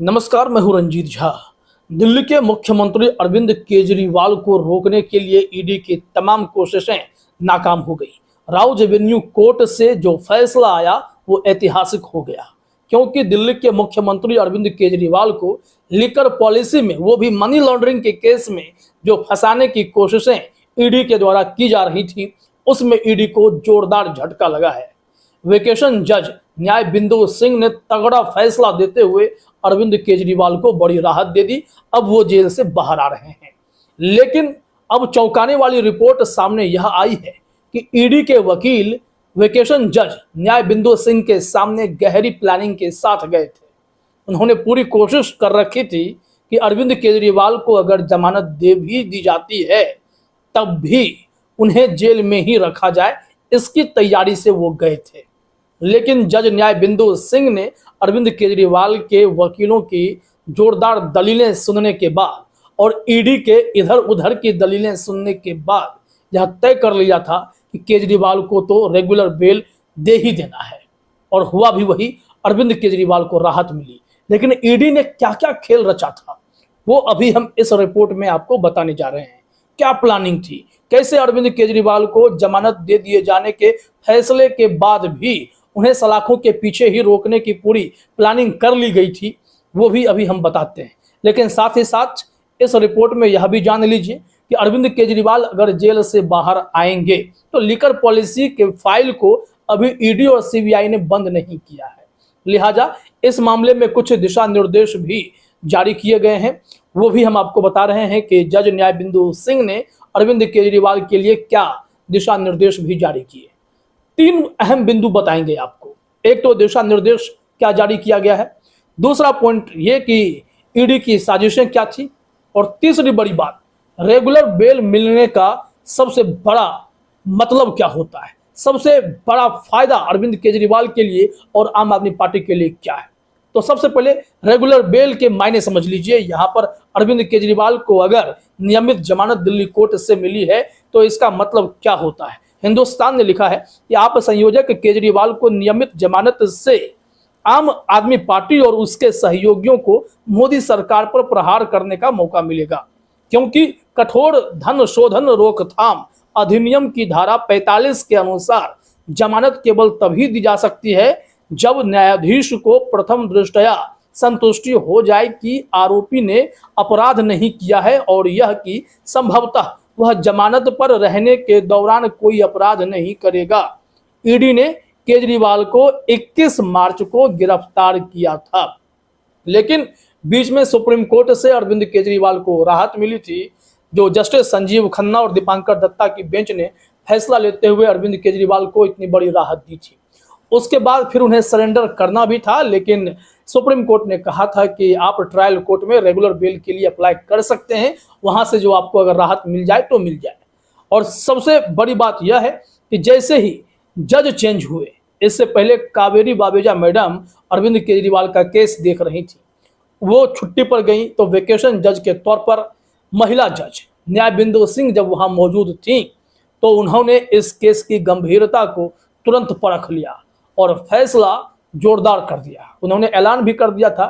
नमस्कार, मैं हूं रंजीत झा। दिल्ली के मुख्यमंत्री अरविंद केजरीवाल को रोकने के लिए ईडी की तमाम कोशिशें नाकाम हो गई। राउज एवेन्यू कोर्ट से जो फैसला आया वो ऐतिहासिक हो गया, क्योंकि दिल्ली के मुख्यमंत्री अरविंद केजरीवाल को लिकर पॉलिसी में, वो भी मनी लॉन्ड्रिंग के केस में जो फंसाने की कोशिशें ईडी के द्वारा की जा रही थी, उसमें ईडी को जोरदार झटका लगा है। वेकेशन जज न्याय बिंदु सिंह ने तगड़ा फैसला देते हुए अरविंद केजरीवाल को बड़ी राहत दे दी। अब वो जेल से बाहर आ रहे हैं। लेकिन अब चौंकाने वाली रिपोर्ट सामने यह आई है कि ईडी के वकील वेकेशन जज न्याय बिंदु सिंह के सामने गहरी प्लानिंग के साथ गए थे। उन्होंने पूरी कोशिश कर रखी थी कि अरविंद केजरीवाल को अगर जमानत दे भी दी जाती है तब भी उन्हें जेल में ही रखा जाए, इसकी तैयारी से वो गए थे। लेकिन जज न्याय बिंदु सिंह ने अरविंद केजरीवाल के वकीलों की जोरदार दलीलें सुनने के बाद और ईडी के इधर उधर की दलीलें सुनने के बाद यह तय कर लिया था कि केजरीवाल को तो रेगुलर बेल दे ही देना है। और हुआ भी वही, अरविंद केजरीवाल को राहत मिली। लेकिन ईडी ने क्या क्या खेल रचा था वो अभी हम इस रिपोर्ट में आपको बताने जा रहे हैं। क्या प्लानिंग थी, कैसे अरविंद केजरीवाल को जमानत दे दिए जाने के फैसले के बाद भी उन्हें सलाखों के पीछे ही रोकने की पूरी प्लानिंग कर ली गई थी, वो भी अभी हम बताते हैं। लेकिन साथ ही साथ इस रिपोर्ट में यह भी जान लीजिए कि अरविंद केजरीवाल अगर जेल से बाहर आएंगे तो लिकर पॉलिसी के फाइल को अभी ईडी और सीबीआई ने बंद नहीं किया है। लिहाजा इस मामले में कुछ दिशा निर्देश भी जारी किए गए हैं, वो भी हम आपको बता रहे हैं कि जज न्याय बिंदु सिंह ने अरविंद केजरीवाल के लिए क्या दिशा निर्देश भी जारी किए। 3 अहम बिंदु बताएंगे आपको। एक तो दिशा निर्देश क्या जारी किया गया है, दूसरा पॉइंट ये कि ईडी की साजिशें क्या थी, और तीसरी बड़ी बात, रेगुलर बेल मिलने का सबसे बड़ा मतलब क्या होता है, सबसे बड़ा फायदा अरविंद केजरीवाल के लिए और आम आदमी पार्टी के लिए क्या है। तो सबसे पहले रेगुलर बेल के मायने समझ लीजिए। यहाँ पर अरविंद केजरीवाल को अगर नियमित जमानत दिल्ली कोर्ट से मिली है तो इसका मतलब क्या होता है। हिंदुस्तान ने लिखा है कि आप संयोजक केजरीवाल को नियमित जमानत से आम आदमी पार्टी और उसके सहयोगियों को मोदी सरकार पर प्रहार करने का मौका मिलेगा, क्योंकि कठोर धन शोधन रोकथाम अधिनियम की धारा 45 के अनुसार जमानत केवल तभी दी जा सकती है जब न्यायाधीश को प्रथम दृष्टया संतुष्टि हो जाए कि आरोपी ने अपराध नहीं किया है और यह कि संभवतः वह जमानत पर रहने के दौरान कोई अपराध नहीं करेगा। ईडी ने केजरीवाल को 21 मार्च को गिरफ्तार किया था, लेकिन बीच में सुप्रीम कोर्ट से अरविंद केजरीवाल को राहत मिली थी। जो जस्टिस संजीव खन्ना और दीपांकर दत्ता की बेंच ने फैसला लेते हुए अरविंद केजरीवाल को इतनी बड़ी राहत दी थी। उसके बाद फिर उन्हें सरेंडर करना भी था, लेकिन सुप्रीम कोर्ट ने कहा था कि आप ट्रायल कोर्ट में रेगुलर बेल के लिए अप्लाई कर सकते हैं, वहां से जो आपको अगर राहत मिल जाए तो मिल जाए। और सबसे बड़ी बात यह है कि जैसे ही जज चेंज हुए, इससे पहले कावेरी बाबेजा मैडम अरविंद केजरीवाल का केस देख रही थी, वो छुट्टी पर गई, तो वेकेशन जज के तौर पर महिला जज न्याय बिंदु सिंह जब वहां मौजूद थी तो उन्होंने इस केस की गंभीरता को तुरंत परख लिया और फैसला जोरदार कर दिया। उन्होंने ऐलान भी कर दिया था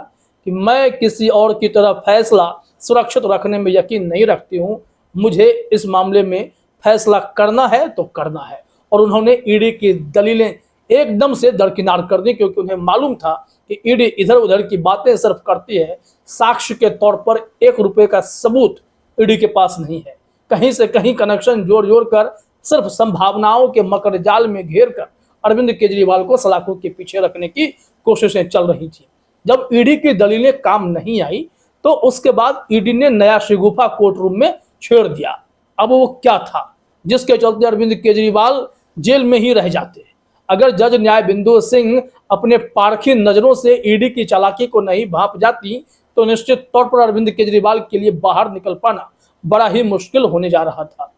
कि मैं किसी और की तरह फैसला सुरक्षित रखने में यकीन नहीं रखती हूं, मुझे इस मामले में फैसला करना है तो करना है। और उन्होंने ईडी की दलीलें एकदम से दरकिनार कर दी, क्योंकि उन्हें मालूम था कि ईडी इधर उधर की बातें सिर्फ करती है, साक्ष्य के तौर पर 1 रुपए का सबूत ईडी के पास नहीं है। कहीं से कहीं कनेक्शन जोड़ जोड़ कर सिर्फ संभावनाओं के मकर जाल में घेर कर अरविंद केजरीवाल को सलाखों के पीछे रखने की कोशिशें चल रही थी। जब ईडी की दलीलें काम नहीं आई तो उसके बाद ईडी ने नया शिगुफा कोर्ट रूम में छेड़ दिया। अब वो क्या था जिसके चलते अरविंद केजरीवाल जेल में ही रह जाते। अगर जज न्याय बिंदु सिंह अपने पारखी नजरों से ईडी की चालाकी को नहीं भांप जाती तो निश्चित तौर पर अरविंद केजरीवाल के लिए बाहर निकल पाना बड़ा ही मुश्किल होने जा रहा था।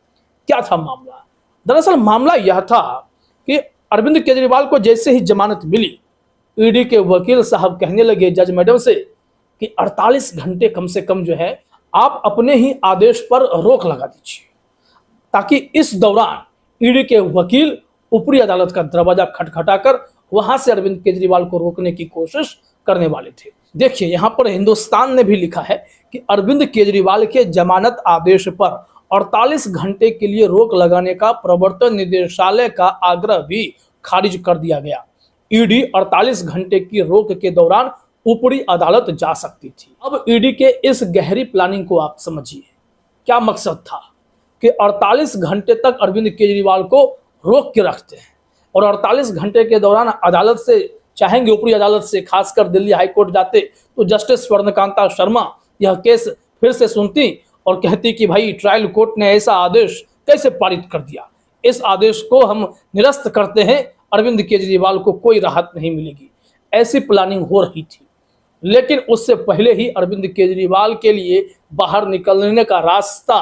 क्या था मामला? दरअसल मामला यह था कि अरविंद केजरीवाल को जैसे ही जमानत मिली, ईडी के वकील साहब कहने लगे जज मैडम से कि 48 घंटे कम से कम जो है आप अपने ही आदेश पर रोक लगा दीजिए, ताकि इस दौरान ईडी के वकील ऊपरी अदालत का दरवाजा खटखटाकर वहां से अरविंद केजरीवाल को रोकने की कोशिश करने वाले थे। देखिए यहाँ पर हिंदुस्तान ने भी लिखा है कि अरविंद केजरीवाल के जमानत आदेश पर 48 घंटे के लिए रोक लगाने का प्रवर्तन निदेशालय का आग्रह भी खारिज कर दिया गया। ईडी 48 घंटे की रोक के दौरान ऊपरी अदालत जा सकती थी। अब ईडी के इस गहरी प्लानिंग को आप समझिए, क्या मकसद था कि 48 घंटे तक अरविंद केजरीवाल को रोक के रखते हैं और 48 घंटे के दौरान अदालत से चाहेंगे, ऊपरी अदालत से, खासकर दिल्ली हाईकोर्ट जाते तो जस्टिस स्वर्णकांता शर्मा यह केस फिर से सुनती और कहती कि भाई ट्रायल कोर्ट ने ऐसा आदेश कैसे पारित कर दिया, इस आदेश को हम निरस्त करते हैं, अरविंद केजरीवाल को कोई राहत नहीं मिलेगी। ऐसी प्लानिंग हो रही थी। लेकिन उससे पहले ही अरविंद केजरीवाल के लिए बाहर निकलने का रास्ता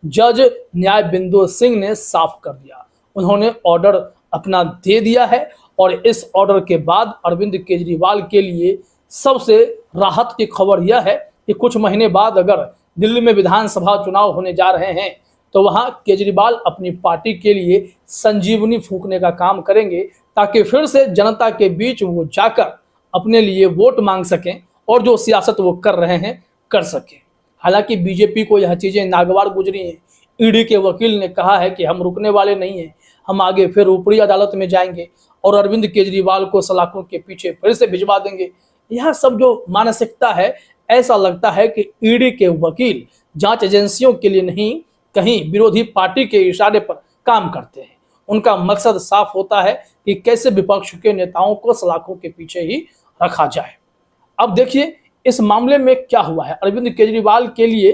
जज न्याय बिंदु सिंह ने साफ कर दिया। उन्होंने ऑर्डर अपना दे दिया है और इस ऑर्डर के बाद अरविंद केजरीवाल के लिए सबसे राहत की खबर यह है कि कुछ महीने बाद अगर दिल्ली में विधानसभा चुनाव होने जा रहे हैं तो वहां केजरीवाल अपनी पार्टी के लिए संजीवनी फूंकने का काम करेंगे ताकि फिर से जनता के बीच वो जाकर अपने लिए वोट मांग सकें और जो सियासत वो कर रहे हैं कर सकें। हालांकि बीजेपी को यह चीजें नागवार गुजरी हैं। ईडी के वकील ने कहा है कि हम रुकने वाले नहीं हैं, हम आगे फिर ऊपरी अदालत में जाएंगे और अरविंद केजरीवाल को सलाखों के पीछे फिर से भिजवा देंगे। यह सब जो मानसिकता है, ऐसा लगता है कि ईडी के वकील जांच एजेंसियों के लिए नहीं, कहीं विरोधी पार्टी के इशारे पर काम करते हैं। उनका मकसद साफ होता है कि कैसे विपक्ष के नेताओं को सलाखों के पीछे ही रखा जाए। अब देखिए इस मामले में क्या हुआ है, अरविंद केजरीवाल के लिए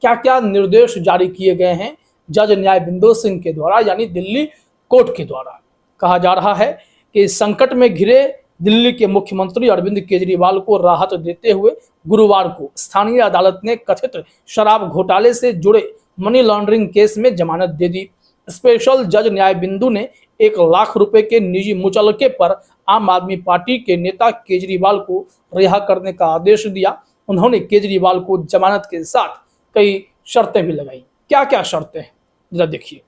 क्या क्या निर्देश जारी किए गए हैं जज न्याय बिंदु सिंह के द्वारा, यानी दिल्ली कोर्ट के द्वारा। कहा जा रहा है कि संकट में घिरे दिल्ली के मुख्यमंत्री अरविंद केजरीवाल को राहत देते हुए गुरुवार को स्थानीय अदालत ने कथित शराब घोटाले से जुड़े मनी लॉन्ड्रिंग केस में जमानत दे दी। स्पेशल जज न्याय बिंदु ने 1 लाख रुपए के निजी मुचलके पर आम आदमी पार्टी के नेता केजरीवाल को रिहा करने का आदेश दिया। उन्होंने केजरीवाल को जमानत के साथ कई शर्तें भी लगाई। क्या क्या शर्तें हैं जरा देखिए।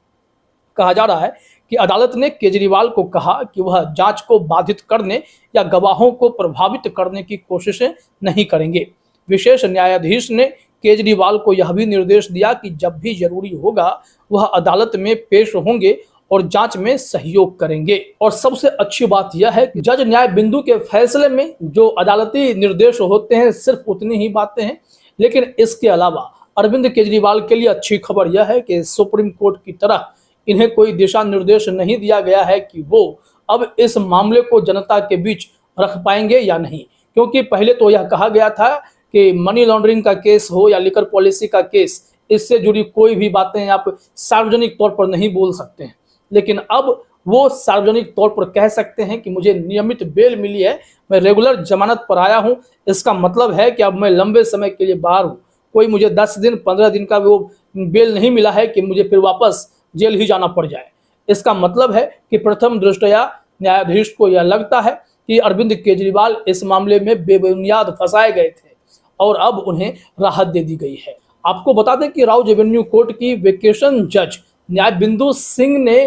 कहा जा रहा है कि अदालत ने केजरीवाल को कहा कि वह जांच को बाधित करने या गवाहों को प्रभावित करने की कोशिशें नहीं करेंगे। विशेष न्यायाधीश ने केजरीवाल को यह भी निर्देश दिया कि जब भी जरूरी होगा वह अदालत में पेश होंगे और जांच में सहयोग करेंगे। और सबसे अच्छी बात यह है कि जज न्याय बिंदु के फैसले में जो अदालती निर्देश होते हैं सिर्फ उतनी ही बातें हैं। लेकिन इसके अलावा अरविंद केजरीवाल के लिए अच्छी खबर यह है कि सुप्रीम कोर्ट की तरह इन्हें कोई दिशा निर्देश नहीं दिया गया है कि वो अब इस मामले को जनता के बीच रख पाएंगे या नहीं। क्योंकि पहले तो यह कहा गया था कि मनी लॉन्ड्रिंग का केस हो या लिकर पॉलिसी का केस, इससे जुड़ी कोई भी बातें आप सार्वजनिक तौर पर नहीं बोल सकते हैं। लेकिन अब वो सार्वजनिक तौर पर कह सकते हैं कि मुझे नियमित बेल मिली है, मैं रेगुलर जमानत पर आया हूं, इसका मतलब है कि अब मैं लंबे समय के लिए बाहर हूं। कोई मुझे 10 दिन 15 दिन का वो बेल नहीं मिला है कि मुझे फिर वापस जेल ही जाना पड़ जाए। इसका मतलब है कि प्रथम दृष्टया न्यायाधीश को यह लगता है कि अरविंद केजरीवाल इस मामले में बेबुनियाद फंसाए गए थे और अब उन्हें राहत दे दी गई है। आपको बता दें कि राउज एवेन्यू कोर्ट की वेकेशन जज न्याय बिंदु सिंह ने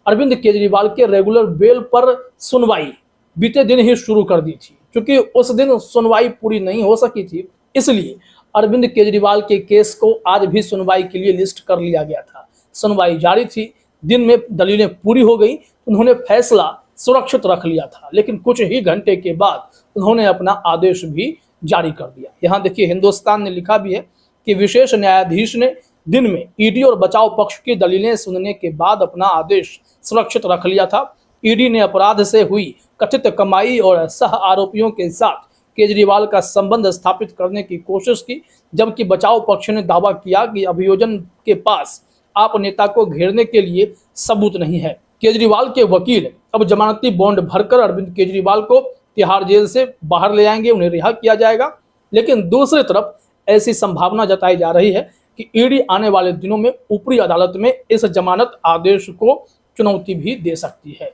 अरविंद केजरीवाल के रेगुलर बेल पर सुनवाई बीते दिन ही शुरू कर दी थी। क्योंकि उस दिन सुनवाई पूरी नहीं हो सकी थी, इसलिए अरविंद केजरीवाल के केस को आज भी सुनवाई के लिए लिस्ट कर लिया गया था। सुनवाई जारी थी, दिन में दलीलें पूरी हो गई, उन्होंने फैसला सुरक्षित रख लिया था। लेकिन कुछ ही घंटे के बाद उन्होंने अपना आदेश भी जारी कर दिया। यहाँ देखिए हिंदुस्तान ने लिखा भी है कि विशेष न्यायाधीश ने दिन में ईडी और बचाव पक्ष की दलीलें सुनने के बाद अपना आदेश सुरक्षित रख लिया था। ईडी ने अपराध से हुई कथित कमाई और सह आरोपियों के साथ केजरीवाल का संबंध स्थापित करने की कोशिश की, जबकि बचाव पक्ष ने दावा किया कि अभियोजन के पास आप नेता को घेरने के लिए सबूत नहीं है। केजरीवाल के वकील अब जमानती बॉन्ड भरकर अरविंद केजरीवाल को तिहाड़ जेल से बाहर ले आएंगे, उन्हें रिहा किया जाएगा। लेकिन दूसरी तरफ ऐसी संभावना जताई जा रही है कि ईडी आने वाले दिनों में ऊपरी अदालत में इस जमानत आदेश को चुनौती भी दे सकती है।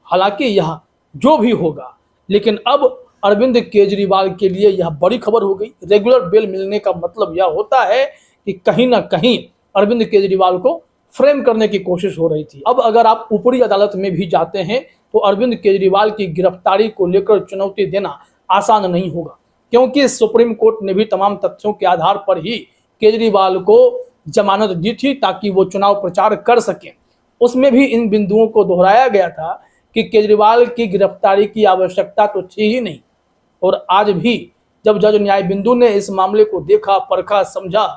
हालांकि यह जो भी होगा, लेकिन अब अरविंद केजरीवाल के लिए यह बड़ी खबर हो गई। रेगुलर बेल मिलने का मतलब यह होता है कि कहीं ना कहीं अरविंद केजरीवाल को फ्रेम करने की कोशिश हो रही थी। अब अगर आप ऊपरी अदालत में भी जाते हैं तो अरविंद केजरीवाल की गिरफ्तारी को लेकर चुनौती देना आसान नहीं होगा, क्योंकि सुप्रीम कोर्ट ने भी तमाम तथ्यों के आधार पर ही केजरीवाल को जमानत दी थी ताकि वो चुनाव प्रचार कर सकें। उसमें भी इन बिंदुओं को दोहराया गया था कि केजरीवाल की गिरफ्तारी की आवश्यकता तो थी ही नहीं। और आज भी जब जज न्याय बिंदु ने इस मामले को देखा, परखा, समझा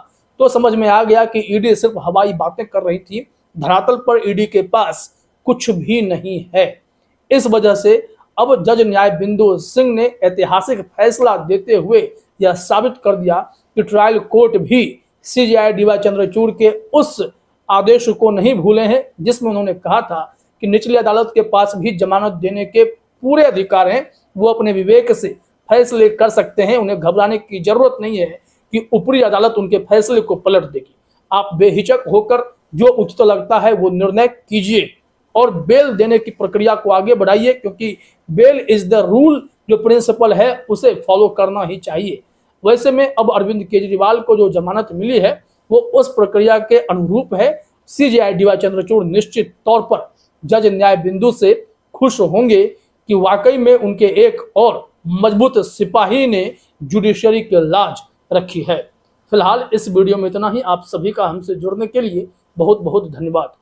तो समझ में आ गया कि ईडी सिर्फ हवाई बातें कर रही थी, धरातल पर ईडी के पास कुछ भी नहीं है। इस वजह से अब जज न्याय बिंदु सिंह ने ऐतिहासिक फैसला देते हुए यह साबित कर दिया कि ट्रायल कोर्ट भी सीजेआई डीवाई चंद्रचूड़ के उस आदेश को नहीं भूले हैं जिसमें उन्होंने कहा था कि निचली अदालत के पास भी जमानत देने के पूरे अधिकार हैं, वो अपने विवेक से फैसले कर सकते हैं, उन्हें घबराने की जरूरत नहीं है कि ऊपरी अदालत उनके फैसले को पलट देगी। आप बेहिचक होकर जो उचित लगता है वो निर्णय कीजिए और बेल देने की प्रक्रिया को आगे बढ़ाइए, क्योंकि बेल इज द रूल, जो प्रिंसिपल है उसे फॉलो करना ही चाहिए। वैसे में अब अरविंद केजरीवाल को जो जमानत मिली है वो उस प्रक्रिया के अनुरूप है। सीजेआई डीवाई चंद्रचूड़ निश्चित तौर पर जज न्याय बिंदु से खुश होंगे कि वाकई में उनके एक और मजबूत सिपाही ने जुडिशरी की लाज रखी है। फिलहाल इस वीडियो में इतना ही। आप सभी का हमसे जुड़ने के लिए बहुत बहुत धन्यवाद।